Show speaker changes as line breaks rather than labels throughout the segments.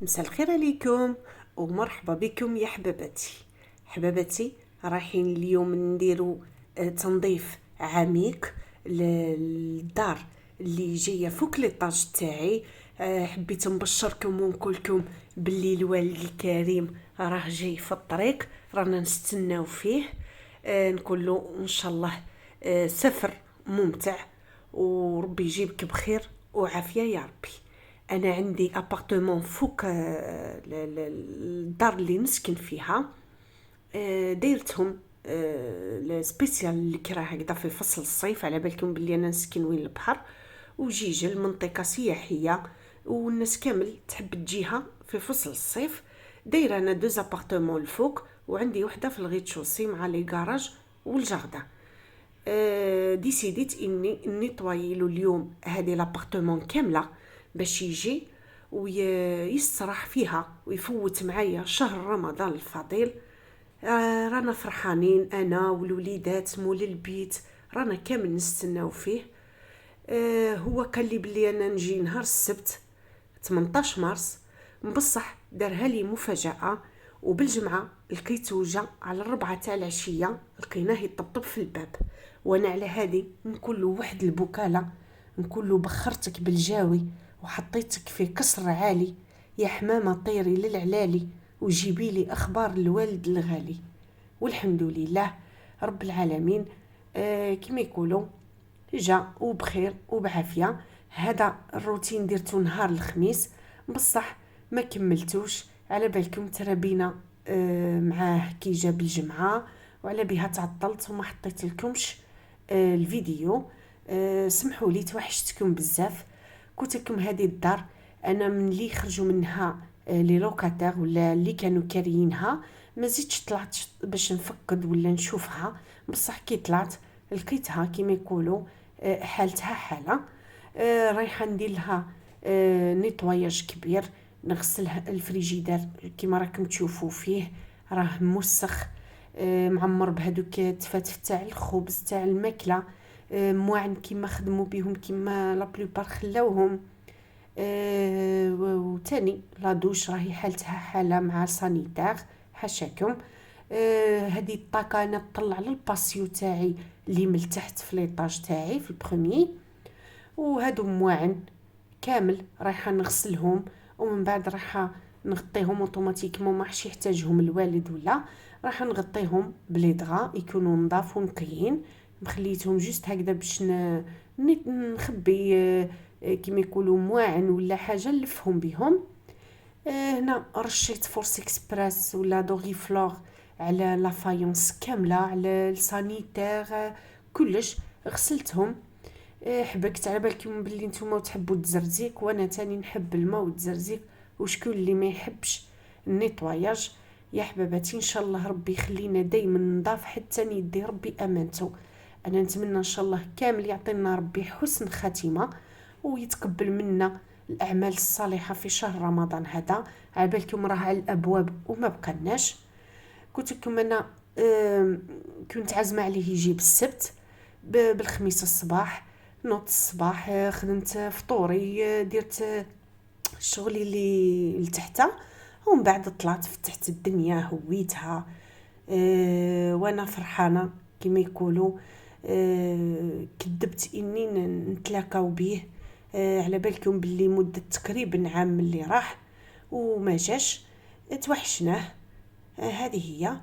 مساء الخير عليكم ومرحبا بكم يا حباباتي. رايحين اليوم نديرو تنظيف عميق للدار اللي جايه فوق ليطاج تاعي. حبيت نبشركم ونقولكم باللي الوالد الكريم راه جاي في الطريق، رانا نستناو فيه. نقول له ان شاء الله سفر ممتع وربي يجيبك بخير وعافيه يا ربي. انا عندي ابارتمون فوق الدار اللي نسكن فيها. دايرتهم سبيسيال اللي كرا هكذا في فصل الصيف، على بالكم بلي انا نسكن وين البحر وجيجل منطقه سياحيه والناس كامل تحب تجيها في فصل الصيف. دايره انا دوز ابارتمون الفوق وعندي وحده في الغيتشوسي مع لي كراج والجاردان. ديسيديت اني نيطواي له اليوم هذه لابارتمون كامله باش يجي ويستراح فيها ويفوت معايا شهر رمضان الفضيل. رانا فرحانين انا والوليدات مول البيت، رانا كامل نستناو فيه. هو قال لي بلي انا نجي نهار السبت 18 مارس، بصح دارها لي مفاجأة. وبالجمعة لقيتو جا على 4 تاع العشية، لقيناه يطبطب في الباب. وانا على هادي نقول له واحد البكالة، نقول له بخرتك بالجاوي وحطيتك في قصر عالي، يا حمامة طيري للعلالي وجيبي لي اخبار الوالد الغالي. والحمد لله رب العالمين. كما يقولوا جا وبخير وبعافيه. هذا الروتين درتو نهار الخميس، بصح ما كملتوش، على بالكم ترابينا معاه كي جاب الجمعه وعلى بها تعطلت وما حطيت لكمش الفيديو. سمحوا لي توحشتكم بزاف. قلت لكم هذه الدار انا من اللي خرجوا منها لي لوكاتير ولا اللي كانوا كاريينها ما زيدش طلعت باش نفقد ولا نشوفها، بصح كي طلعت لقيتها كيما يقولوا حالتها حاله. رايحه ندير لها نيطواياج كبير، نغسل الفريجيدار كيما راكم تشوفوا فيه راه موسخ، معمر بهذوك التفاتف تاع الخبز تاع الماكله، مواعن كيما خدموا بهم كيما لا بلوبار خلاوهم. وتاني لا دوش راهي حالتها حاله مع سانيتير حاشاكم. هذه الطاقه انا تطلع للباسيو تاعي اللي من تحت في ليطاج تاعي في البروميي. وهادو مواعن كامل رايحه نغسلهم ومن بعد رايحه نغطيهم اوتوماتيكمون، ما حش يحتاجهم الوالد ولا راح نغطيهم بلي دغا يكونوا نضاف ونقيين. مخليتهم جوست هكذا باش نخبي كيما يقولوا مواعن ولا حاجه نلفهم بهم. هنا رشيت فورس اكسبريس ولا دوغي فلور على لافايونس كامله على السانيتير، كلش غسلتهم. حبكت على بالكم بلي نتوما تحبوا التزرزيق وانا تاني نحب الماء والتزرزيق، وشكون اللي ما يحبش النيطواياج يا حباباتي. ان شاء الله ربي يخلينا دايما نضاف حتى يدي ربي امانته. انا نتمنى ان شاء الله كامل يعطينا ربي حسن خاتمه ويتقبل منا الاعمال الصالحه في شهر رمضان هذا. على بالكم راه على الابواب وما بقناش. قلت لكم انا كنت عازمه عليه يجي بالسبت، بالخميس الصباح نوض الصباح، خدمت فطوري، درت شغلي اللي لتحت، ومن بعد طلعت فتحت الدنيا هويتها. وانا فرحانه كما يقولوا. كذبت اني نتلاقاو بيه. على بالكم باللي مده تقريبا عام اللي راح وما جاش، توحشناه. هذه هي.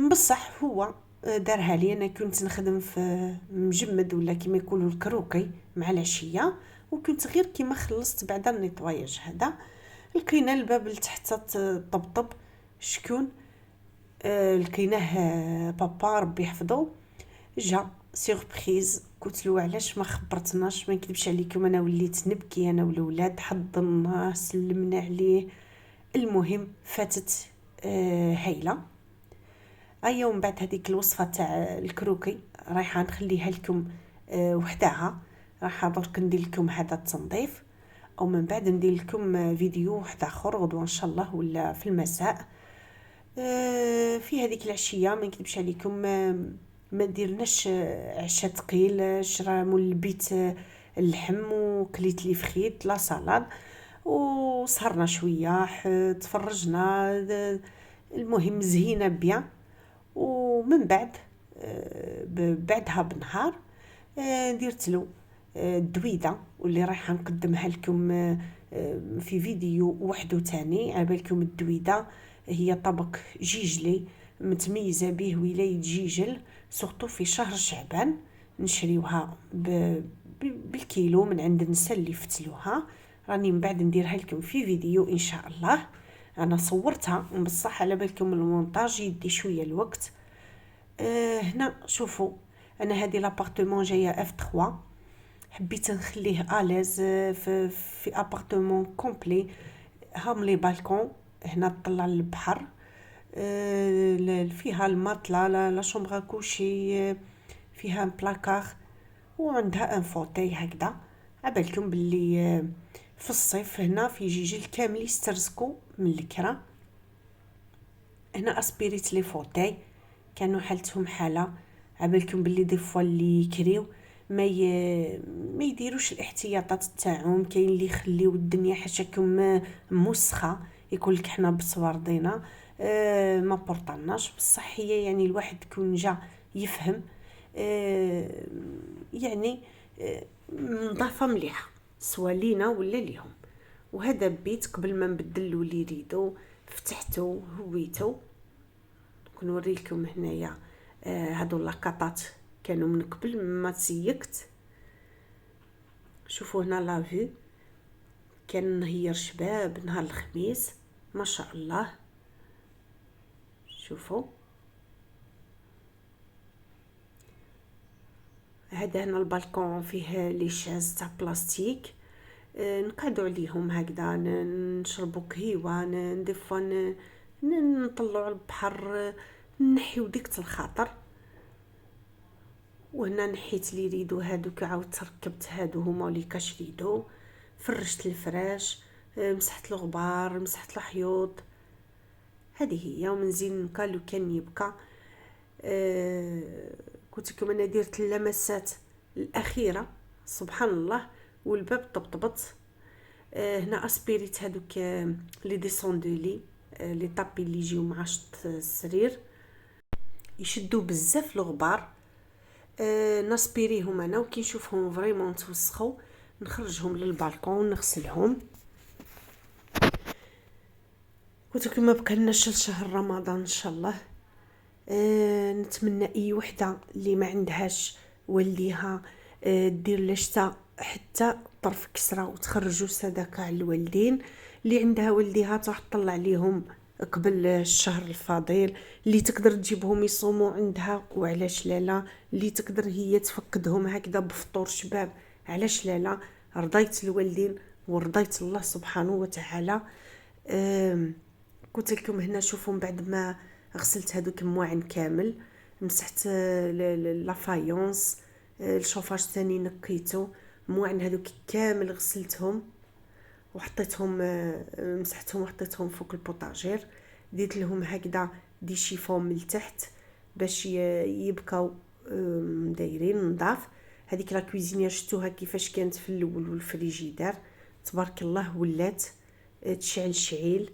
بصح هو دارها لي، انا كنت نخدم في مجمد ولا كيما يقولوا الكروكي مع العشيه، وكنت غير كيما خلصت بعد النيطواياج هذا لقينا الباب لتحت طبطب. شكون؟ لقيناه بابا ربي يحفظه جا سيربريز. قلت له علاش ما خبرتناش؟ ما نكذبش عليكم انا وليت نبكي انا والولاد، حضناه سلمنا عليه. المهم فاتت هايله. ايا ومن بعد هذيك الوصفه تاع الكروكي رايحه نخليها لكم وحدها. راح درك ندير لكم هذا التنظيف او من بعد ندير لكم فيديو واحد اخر غدوه ان شاء الله ولا في المساء. في هذيك العشيه ما نكذبش عليكم ما ديرناش عشاء ثقيل. شرا مول البيت اللحم وكليت لي فخيت لا صالاد، وسهرنا شويه، تفرجنا، المهم زهينا بيان. ومن بعد بعدها بنهار درت له الدويده واللي رايحه نقدمها لكم في فيديو وحده تاني. على بالكم الدويده هي طبق جيجلي متميزه به ولايه جيجل، سورتو في شهر شعبان. نشريوها بالكيلو من عند النساء اللي فتلوها. راني من بعد نديرها لكم في فيديو ان شاء الله. انا صورتها بصح على بالكم المونتاج يدي شويه الوقت. هنا شوفوا، انا هذه لابارتمون جايه اف 3، حبيت نخليه اليز في ابارتمون كومبلي. هام لي بالكون، هنا تطلع للبحر، فيها الماطلا، لا شومبر كوشي، فيها بلاكار، وعندها ان فوتاي هكذا. عبالكم باللي في الصيف هنا في جيجل كامل يسترزقوا من الكرا. هنا اسبيريت لي فوتاي كانوا حالتهم حاله. عبالكم باللي دي فوا اللي يكريو ما يديروش الاحتياطات تاعهم. كاين اللي يخليو الدنيا حاشاكم مسخه، يقول لك حنا بصوردينا. ما بورطالناش بصح هي يعني الواحد كون جا يفهم يعني نظافه مليحه سوا لينا ولا ليهم. وهذا بيت قبل ما نبدلو لي ريدو فتحته هويته. نوريلكم هنايا هادو لاكاطات كانوا من قبل ما تسيكت. شوفوا هنا لافي كان نهير شباب نهار الخميس ما شاء الله. شوفوا هذا هنا البالكون فيه لي شاز تاع بلاستيك، نقعدوا عليهم هكذا نشربوا قهيوه، ندفوا، نطلعوا على البحر، نحيو ديك الخاطر. وهنا نحيت لي ريدو هادوك، عاود تركبت هادو هما اللي كشريدو، فرشت الفراش، مسحت الغبار، مسحت الحيوط. هذه هي. ومن زين قالوا كان يبقى قلت لكم انا درت اللمسات الاخيره سبحان الله. والباب طبطبط. هنا اسبيريت هادوك لي ديسوندولي، لي طابي اللي يجيو مع شط السرير يشدوا بزاف الغبار. نسبيريهم انا وكي نشوفهم فريمون توسخوا نخرجهم للبالكون نغسلهم. قلت لكم ما بقالناش لشهر رمضان ان شاء الله. نتمنى اي وحده اللي ما عندهاش والديها دير لشتا حتى طرف كسرة وتخرجوا صدقه على الوالدين. اللي عندها والديها تروح تطلع عليهم قبل الشهر الفضيل. اللي تقدر تجيبهم يصوموا عندها وعلاش لا، اللي تقدر هي تفقدهم هكذا بفطور شباب علاش لا. رضيت الوالدين ورضيت الله سبحانه وتعالى. قلت لكم هنا شوفوا بعد ما غسلت هذوك المواعن كامل، مسحت لافايونس، الشوفاج ثاني نقيته، المواعن هذوك كامل غسلتهم وحطيتهم، مسحتهم وحطيتهم فوق البوطاجير. ديت لهم هكذا دي شيفون من التحت باش يبقاو دايرين نظاف. هذيك لا كويزينير شفتوها كيفاش كانت في الاول والفريجيدار تبارك الله ولات تشعل شعيل.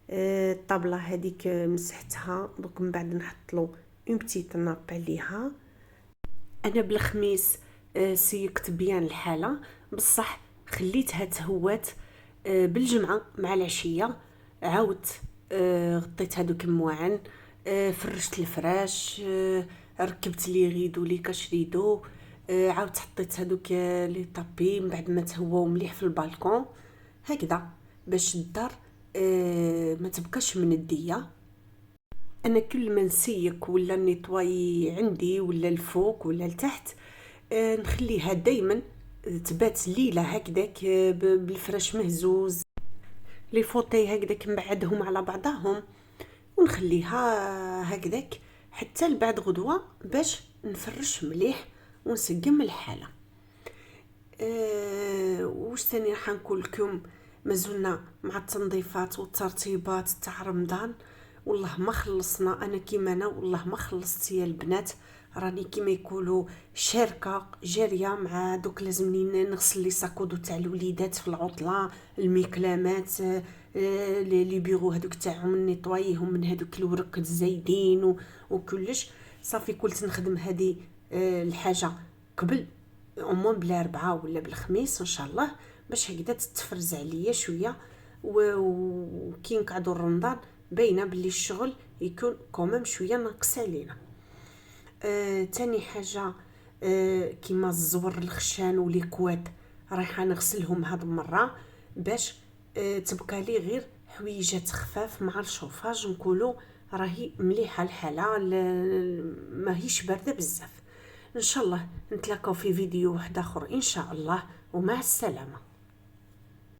الطابله هذيك مسحتها دوك من بعد نحط له اون بتيت ناب عليها. انا بالخميس سيقت بيان الحاله بصح خليتها تهوات. بالجمعه مع العشيه عاودت غطيت هذوك المواعن، فرشت الفراش، ركبت لي غيدو لي كشريدو، عاودت حطيت هذوك لي طابي من بعد ما تهواو مليح في البالكون هكذا باش الدار ما تبقاش من الديه. انا كل ما نسيك ولا نيطواي عندي ولا الفوق ولا لتحت نخليها دايما تبات ليله هكذاك بالفراش مهزوز، لي فوطي هكذاك نبعدهم على بعضهم ونخليها هكذاك حتى لبعد غدوه باش نفرش مليح ونسقم الحاله. واش ثاني راح نقول لكم؟ مازلنا مع التنظيفات والترتيبات تاع رمضان. والله ما خلصنا، انا كيما انا والله ما خلصت يا البنات. راني كيما يقولوا شاركه جاريه مع دوك. لازمني نغسل لي ساكودو تاع الوليدات في العطله، الميكلامات، لي بيرو هذوك تاعهم نيطوايهم من هذوك الورق الزايدين وكلش. صافي كنت نخدم هذه الحاجه قبل عموما بلا ربعة ولا بالخميس ان شاء الله، باش هكذا تتفرز عليا شويه. وكي نقعدوا رمضان باينه باللي الشغل يكون كومام شويه ناقص علينا. تاني حاجه، كيما الزور الخشان وليكواد رايحه نغسلهم هاد المره، باش تبقى لي غير حويجات خفاف مع الشوفاج، نقولوا راهي مليحه الحاله، ماهيش بارده بزاف. ان شاء الله نتلاقاو في فيديو واحد اخر ان شاء الله، ومع السلامه.